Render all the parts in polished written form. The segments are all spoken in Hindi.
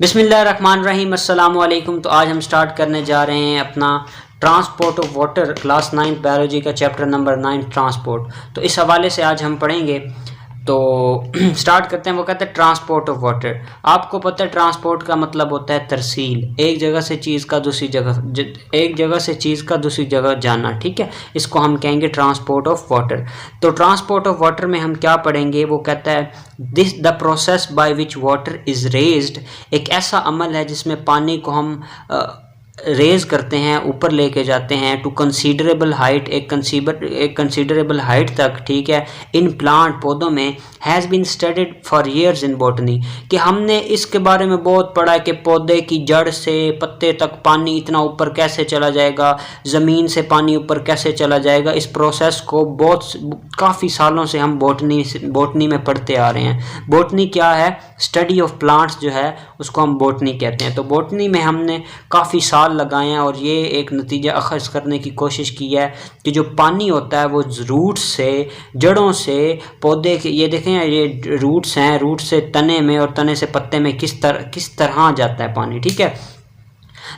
बिस्मिल्लाहिर्रहमानिर्रहीम अस्सलाम वालेकुम। तो आज हम स्टार्ट करने जा रहे हैं अपना transport of water class 9 biology का चैप्टर नंबर 9 ट्रांसपोर्ट। तो इस हवाले से आज हम पढ़ेंगे। तो स्टार्ट करते हैं। वो कहते हैं ट्रांसपोर्ट ऑफ वाटर। आपको पता है ट्रांसपोर्ट का मतलब होता है तरसील, एक जगह से चीज़ का दूसरी जगह जाना। ठीक है, इसको हम कहेंगे ट्रांसपोर्ट ऑफ वाटर। तो ट्रांसपोर्ट ऑफ वाटर में हम क्या पढ़ेंगे, वो कहता है this the process by which water is raised. एक ऐसा अमल है जिसमें पानी को हम रेज करते हैं, ऊपर लेके जाते हैं टू कंसीडरेबल हाइट, एक कंसीडरेबल हाइट तक। ठीक है, इन प्लांट पौधों में has been studied for years in botany, कि हमने इसके बारे में बहुत पढ़ा है कि पौधे की जड़ से पत्ते तक पानी इतना ऊपर कैसे चला जाएगा, ज़मीन से पानी ऊपर कैसे चला जाएगा। इस प्रोसेस को काफ़ी सालों से हम बॉटनी में पढ़ते आ रहे हैं। बॉटनी क्या है? स्टडी ऑफ प्लांट्स जो है उसको हम बॉटनी कहते हैं। तो बॉटनी में हमने काफ़ी साल लगाए हैं और ये एक नतीजा अखज़ करने की कोशिश की है कि जो पानी होता है वो रूट से, जड़ों से पौधे के, ये देखें ये रूट्स हैं, रूट से तने में और तने से पत्ते में किस तरह जाता है पानी। ठीक है,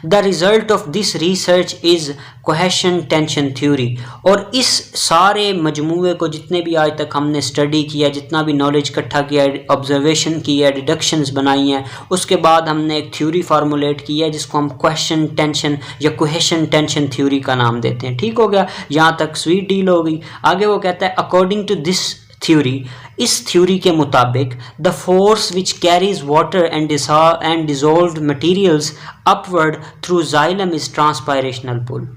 the result of this research is cohesion tension theory. और इस सारे मजमूए को जितने भी आज तक हमने स्टडी किया, जितना भी नॉलेज इकट्ठा किया, ऑब्जर्वेशन की है, डिडक्शंस बनाई हैं, उसके बाद हमने एक थ्योरी फार्मूलेट की है जिसको हम क्वेश्चन टेंशन या कोहेशन टेंशन थ्योरी का नाम देते हैं। ठीक हो गया, यहाँ तक स्वीट डील हो गई। आगे वो कहता है अकॉर्डिंग टू दिस थ्योरी, इस थ्योरी के मुताबिक the force which carries water and dissolved materials upward through xylem is transpirational pull.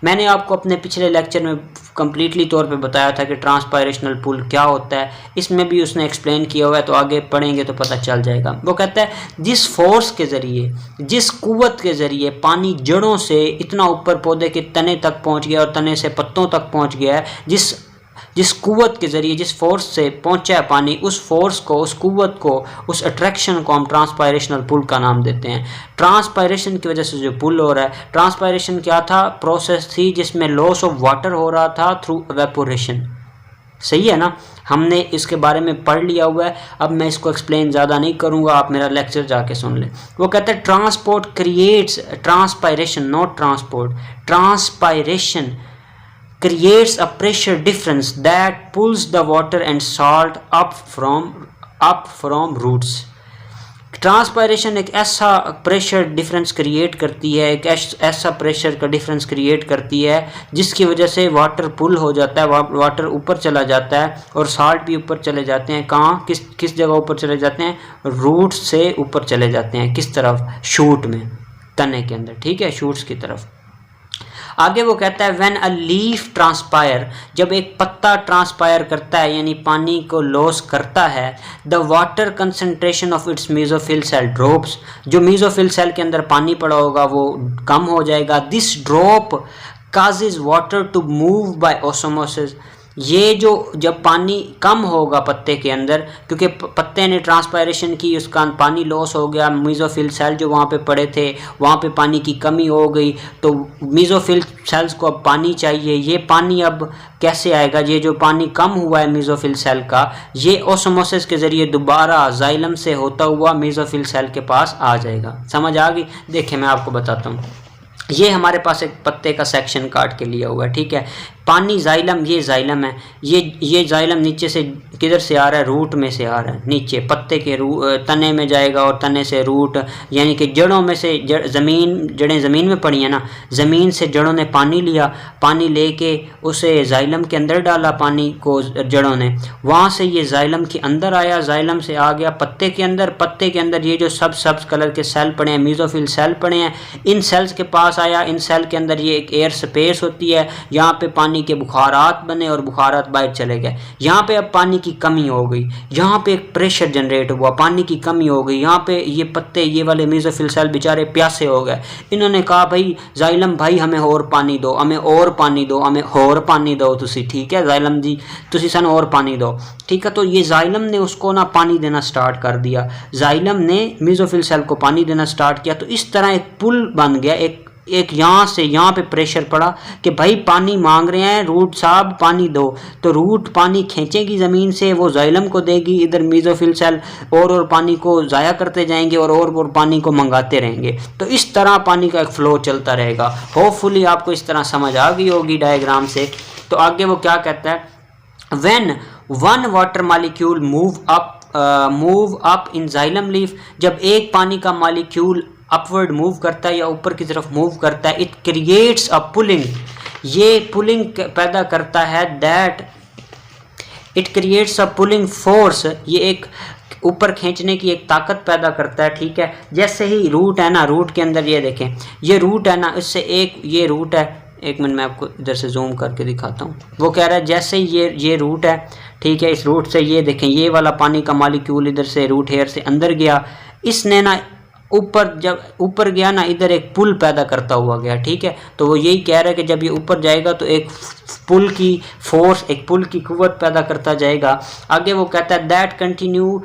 मैंने आपको अपने पिछले लेक्चर में कंप्लीटली तौर पे बताया था कि ट्रांसपायरेशनल पुल क्या होता है, इसमें भी उसने एक्सप्लेन किया हुआ है, तो आगे पढ़ेंगे तो पता चल जाएगा। वो कहता है जिस फोर्स के ज़रिए, जिस कुव्वत के ज़रिए पानी जड़ों से इतना ऊपर पौधे के तने तक पहुंच गया और तने से पत्तों तक पहुंच गया है, जिस कुव्वत के ज़रिए, जिस फोर्स से पहुंचा है पानी, उस फोर्स को, उस कुव्वत को, उस अट्रैक्शन को हम ट्रांसपायरेशनल पुल का नाम देते हैं। ट्रांसपायरेशन की वजह से जो पुल हो रहा है, ट्रांसपायरेशन क्या था? प्रोसेस थी जिसमें लॉस ऑफ वाटर हो रहा था थ्रू एवेपोरेशन। सही है ना, हमने इसके बारे में पढ़ लिया हुआ है। अब मैं इसको एक्सप्लेन ज़्यादा नहीं करूँगा, आप मेरा लेक्चर जाके सुन लें। वो कहते हैं transport creates transpiration, not transport, transpiration creates a pressure difference that pulls the water and salt up from roots। Transpiration एक ऐसा प्रेशर डिफरेंस क्रिएट करती है, एक ऐसा प्रेशर का डिफरेंस क्रिएट करती है जिसकी वजह से वाटर पुल हो जाता है, वाटर ऊपर चला जाता है और साल्ट भी ऊपर चले जाते हैं। कहाँ, किस जगह ऊपर चले जाते हैं? रूट से ऊपर चले जाते हैं। किस तरफ? शूट में, तने के अंदर। ठीक है, शूट्स की तरफ। आगे वो कहता है व्हेन अ लीफ ट्रांसपायर, जब एक पत्ता ट्रांसपायर करता है यानी पानी को लॉस करता है, the water concentration of its mesophyll cell drops, जो मेसोफिल सेल के अंदर पानी पड़ा होगा वो कम हो जाएगा। This drop causes water to move by osmosis. ये जो जब पानी कम होगा पत्ते के अंदर, क्योंकि पत्ते ने ट्रांसपायरेशन की, उसका पानी लॉस हो गया, मेसोफिल सेल जो वहाँ पे पड़े थे वहाँ पे पानी की कमी हो गई, तो मेसोफिल सेल्स को अब पानी चाहिए। ये पानी अब कैसे आएगा? ये जो पानी कम हुआ है मेसोफिल सेल का, ये ऑस्मोसिस के ज़रिए दोबारा जाइलम से होता हुआ मेसोफिल सेल के पास आ जाएगा। समझ आ गई? देखिए मैं आपको बताता हूँ। ये हमारे पास एक पत्ते का सेक्शन काट के लिया हुआ है। ठीक है, पानी जाइलम, ये जाइलम है, ये जाइलम नीचे से किधर से आ रहा है? रूट में से आ रहा है। नीचे पत्ते के तने में जाएगा और तने से रूट, यानी कि जड़ों में से जड़ें ज़मीन में पड़ी हैं ना, ज़मीन से जड़ों ने पानी लिया, पानी लेके उसे जाइलम के अंदर डाला, पानी को जड़ों ने, वहाँ से ये जाइलम के अंदर आया, जाइलम से आ गया पत्ते के अंदर। पत्ते के अंदर ये जो सब्ज कलर के सेल पड़े हैं, मेसोफिल सेल पड़े हैं, इन सेल्स के पास आया। इन सेल के अंदर ये एक एयर स्पेस होती है, यहाँ पे पानी के बुखारात बने और बुखारात बाहर चले गए। यहाँ पे अब पानी की कमी हो गई, यहाँ पे एक प्रेशर जनरेट हुआ, पानी की कमी हो गई। यहाँ पे ये पत्ते, ये वाले मेसोफिल सेल बेचारे प्यासे हो गए। इन्होंने कहा भाई जाइलम भाई हमें और पानी दो, हमें और पानी दो, हमें और पानी दो तुसी। ठीक है जाइलम जी, तुसी सन और पानी दो। ठीक है, तो ये जाइलम ने उसको ना पानी देना स्टार्ट कर दिया, जाइलम ने मेसोफिल सेल को पानी देना स्टार्ट किया। तो इस तरह एक पुल बन गया, एक एक यहाँ से यहाँ पे प्रेशर पड़ा कि भाई पानी मांग रहे हैं रूट साहब पानी दो, तो रूट पानी खींचेगी ज़मीन से, वो जाइलम को देगी, इधर मेसोफिल सेल और पानी को ज़ाया करते जाएंगे और पानी को मंगाते रहेंगे। तो इस तरह पानी का एक फ़्लो चलता रहेगा। होपफुली आपको इस तरह समझ आ गई होगी डायग्राम से। तो आगे वो क्या कहता है, when one water molecule move up in xylem leaf, जब एक पानी का मॉलिक्यूल अपवर्ड मूव करता है या ऊपर की तरफ मूव करता है, इट क्रिएट्स अ पुलिंग, ये पुलिंग पैदा करता है, that it creates a pulling force, ये एक ऊपर खींचने की एक ताकत पैदा करता है। ठीक है, जैसे ही रूट है ना, रूट के अंदर ये देखें, ये रूट है ना, इससे एक ये रूट है, एक मिनट मैं आपको इधर से जूम करके दिखाता हूँ। वो कह रहा है जैसे ये रूट है, ठीक है, इस रूट से ये देखें, ये वाला पानी का मॉलिक्यूल इधर से रूट हेयर से अंदर गया, इसने ना ऊपर, जब ऊपर गया ना, इधर एक पुल पैदा करता हुआ गया। ठीक है, तो वो यही कह रहा है कि जब ये ऊपर जाएगा तो एक पुल की फोर्स, एक पुल की कुव्वत पैदा करता जाएगा। आगे वो कहता है that continue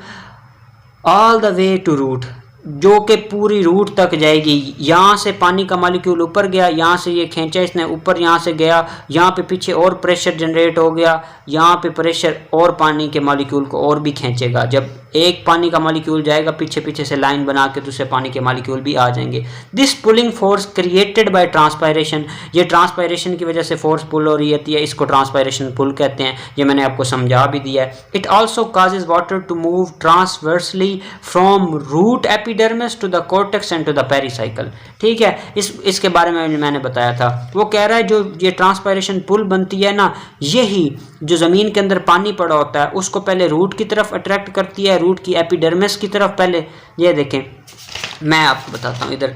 all the way to root, जो कि पूरी रूट तक जाएगी। यहाँ से पानी का मॉलिक्यूल ऊपर गया, यहाँ से ये खींचा इसने ऊपर, यहाँ से गया, यहाँ पे पीछे और प्रेशर जनरेट हो गया, यहाँ पे प्रेशर और पानी के मॉलिक्यूल को और भी खींचेगा। जब एक पानी का मॉलिक्यूल जाएगा, पीछे पीछे से लाइन बना के दूसरे पानी के मॉलिक्यूल भी आ जाएंगे। This pulling force created by transpiration, ये ट्रांसपायरेशन की वजह से फोर्स पुल हो रही होती है, इसको ट्रांसपायरेशन पुल कहते हैं। ये मैंने आपको समझा भी दिया है। It also causes water to move transversely from root epidermis to the cortex and to the pericycle. ठीक है, इसके बारे में मैंने बताया था। वो कह रहा है जो ये ट्रांसपायरेशन पुल बनती है ना, यही जो ज़मीन के अंदर पानी पड़ा होता है उसको पहले रूट की तरफ अट्रैक्ट करती है, रूट की एपिडर्मिस की तरफ। पहले ये देखें, मैं आपको बताता हूँ, इधर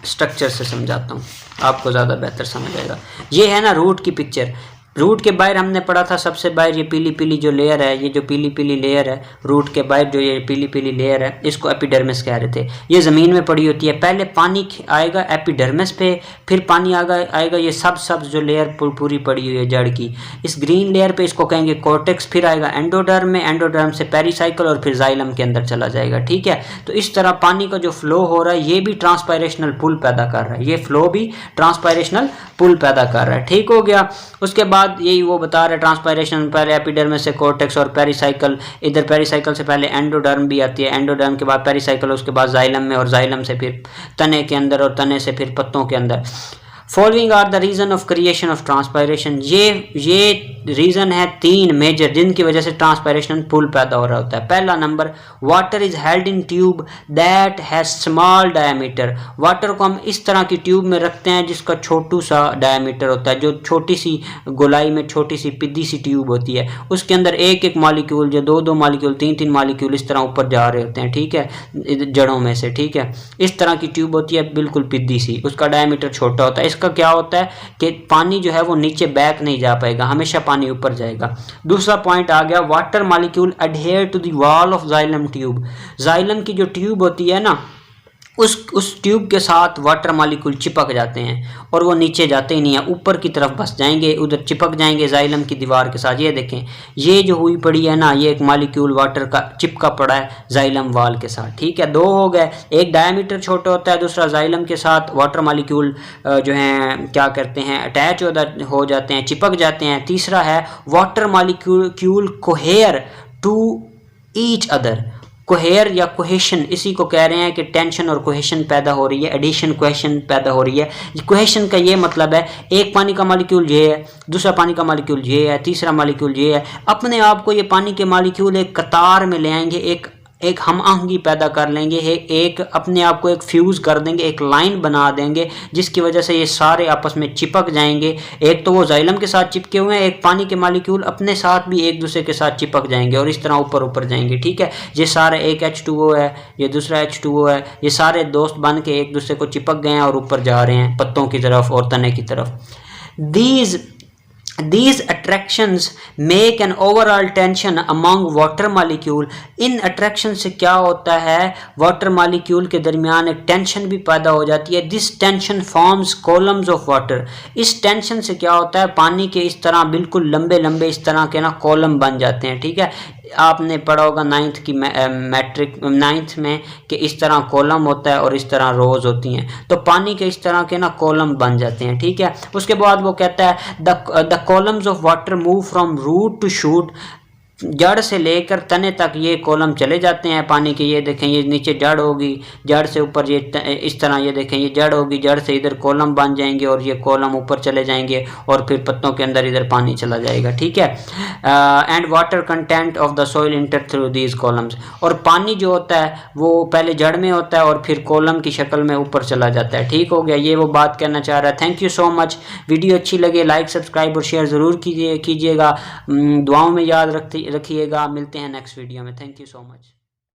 स्ट्रक्चर से समझाता हूँ, आपको ज़्यादा बेहतर समझ आएगा। ये है ना रूट की पिक्चर, रूट के बाहर हमने पढ़ा था, सबसे बाहर ये पीली पीली जो लेयर है, ये जो पीली पीली लेयर है रूट के बाहर, जो ये पीली पीली लेयर है, इसको एपिडर्मिस कह रहे थे। ये ज़मीन में पड़ी होती है। पहले पानी आएगा एपिडर्मिस पे, फिर पानी आएगा ये सब जो लेयर पूरी पड़ी हुई है जड़ की, इस ग्रीन लेयर पे, इसको कहेंगे कॉर्टेक्स, फिर आएगा एंडोडर्म में, एंडोडर्म से पेरिसाइकल और फिर जाइलम के अंदर चला जाएगा। ठीक है, तो इस तरह पानी का जो फ्लो हो रहा है ये भी ट्रांसपायरेशनल पुल पैदा कर रहा है, ये फ्लो भी ट्रांसपायरेशनल पुल पैदा कर रहा है। ठीक हो गया। उसके बाद यही वो बता रहा है ट्रांसपायरेशन, पहले एपिडर्मिस से कॉर्टेक्स और पेरिसाइकल, इधर पेरिसाइकल से पहले एंडोडर्म भी आती है, एंडोडर्म के बाद पेरिसाइकल, उसके बाद जाइलम में, और जाइलम से फिर तने के अंदर, और तने से फिर पत्तों के अंदर। Following are the reason of creation of transpiration, ये रीजन है 3 मेजर जिनकी वजह से ट्रांसपायरेशन पुल पैदा हो रहा होता है। पहला number, water is held in tube that has small diameter, water को हम इस तरह की ट्यूब में रखते हैं जिसका छोटू सा डायमीटर होता है, जो छोटी सी गोलाई में छोटी सी पिद्दी सी ट्यूब होती है, उसके अंदर एक एक मॉलिक्यूल, जो 2 मॉलिक्यूल 3 मॉलिक्यूल इस तरह ऊपर जा रहे होते हैं। ठीक है, जड़ों में से। ठीक है, इस तरह की ट्यूब होती है बिल्कुल पिद्दी सी, उसका डायमीटर छोटा होता है। इसका क्या होता है कि पानी जो है वो नीचे बैक नहीं जा पाएगा, हमेशा पानी ऊपर जाएगा। दूसरा पॉइंट आ गया, water molecule adhere to the wall of xylem tube, xylem की जो ट्यूब होती है ना, उस ट्यूब के साथ वाटर मॉलिक्यूल चिपक जाते हैं और वो नीचे जाते ही नहीं है, ऊपर की तरफ बस जाएंगे, उधर चिपक जाएंगे जाइलम की दीवार के साथ। ये देखें, ये जो हुई पड़ी है ना, ये एक मॉलिक्यूल वाटर का चिपका पड़ा है जाइलम वाल के साथ। ठीक है, 2 हो गए, एक डायमीटर छोटा होता है, दूसरा जाइलम के साथ वाटर मॉलिक्यूल जो हैं क्या करते हैं, अटैच हो जाते हैं, चिपक जाते हैं। तीसरा है water molecule cohere to each other, cohere या कोहेशन, इसी को कह रहे हैं कि टेंशन और कोहेशन पैदा हो रही है, एडिशन कोहेशन पैदा हो रही है। कोहेशन का ये मतलब है, एक पानी का मॉलिक्यूल ये है, दूसरा पानी का मॉलिक्यूल ये है, तीसरा मॉलिक्यूल ये है, अपने आप को ये पानी के मॉलिक्यूल एक कतार में ले आएंगे, एक हम आहंगी पैदा कर लेंगे, एक अपने आप को एक फ्यूज़ कर देंगे, एक लाइन बना देंगे, जिसकी वजह से ये सारे आपस में चिपक जाएंगे। एक तो वो जाइलम के साथ चिपके हुए हैं, एक पानी के मॉलिक्यूल अपने साथ भी एक दूसरे के साथ चिपक जाएंगे और इस तरह ऊपर जाएंगे। ठीक है, ये सारे, एक H2O है, ये दूसरा H2O है, ये सारे दोस्त बन के एक दूसरे को चिपक गए हैं और ऊपर जा रहे हैं पत्तों की तरफ और तने की तरफ। These attractions make an overall tension among water molecule। In attraction से क्या होता है, water molecule के दरमियान एक tension भी पैदा हो जाती है। This tension forms columns of water। इस tension से क्या होता है, पानी के इस तरह बिल्कुल लंबे लंबे इस तरह के ना कॉलम बन जाते हैं। ठीक है, आपने पढ़ा होगा नाइन्थ की मैट्रिक नाइन्थ में कि इस तरह कॉलम होता है और इस तरह रोज होती हैं, तो पानी के इस तरह के ना कॉलम बन जाते हैं, ठीक है। उसके बाद वो कहता है the columns of water move from root to shoot, जड़ से लेकर तने तक ये कॉलम चले जाते हैं पानी के। ये देखें, ये नीचे जड़ होगी, जड़ से ऊपर ये इस तरह, ये देखें ये जड़ होगी, जड़ से इधर कॉलम बन जाएंगे और ये कॉलम ऊपर चले जाएंगे और फिर पत्तों के अंदर इधर पानी चला जाएगा, ठीक है। And water content of the soil inter through these columns, और पानी जो होता है वो पहले जड़ में होता है और फिर कॉलम की शक्ल में ऊपर चला जाता है, ठीक हो गया। ये वो बात कहना चाह रहा है। Thank you so much. Video अच्छी लगे लाइक सब्सक्राइब और शेयर ज़रूर कीजिएगा। दुआओं में याद रखिएगा। मिलते हैं नेक्स्ट वीडियो में। Thank you so much.